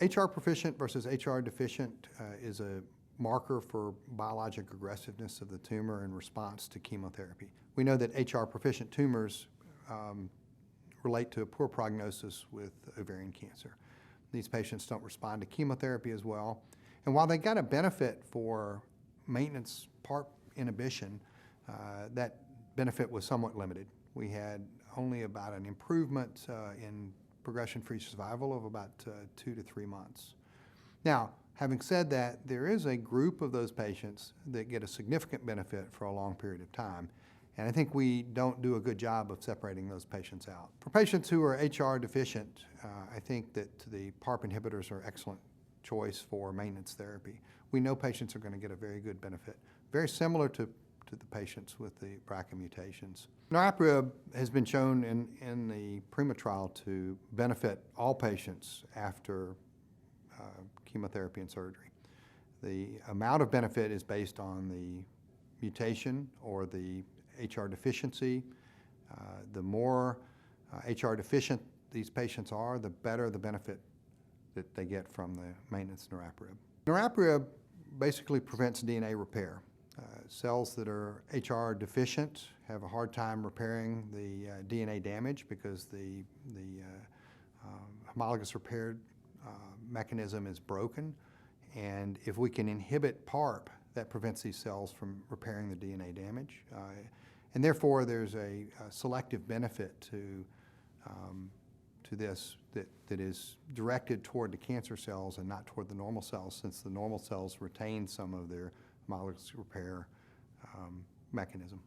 HR-proficient versus HR-deficient is a marker for biologic aggressiveness of the tumor in response to chemotherapy. We know that HR-proficient tumors relate to a poor prognosis with ovarian cancer. These patients don't respond to chemotherapy as well. And while they got a benefit for maintenance PARP inhibition, that benefit was somewhat limited. We had only about an improvement in progression-free survival of about 2 to 3 months. Now, having said that, there is a group of those patients that get a significant benefit for a long period of time, and I think we don't do a good job of separating those patients out. For patients who are HR deficient, I think that the PARP inhibitors are an excellent choice for maintenance therapy. We know patients are going to get a very good benefit, very similar to the patients with the BRCA mutations. Niraparib has been shown in the PRIMA trial to benefit all patients after chemotherapy and surgery. The amount of benefit is based on the mutation or the HR deficiency. The more HR deficient these patients are, the better the benefit that they get from the maintenance niraparib. Niraparib basically prevents DNA repair. Cells that are HR deficient have a hard time repairing the DNA damage because the homologous repair mechanism is broken. And if we can inhibit PARP, that prevents these cells from repairing the DNA damage. And therefore, there's a selective benefit to this that is directed toward the cancer cells and not toward the normal cells, since the normal cells retain some of their homologous repair mechanism.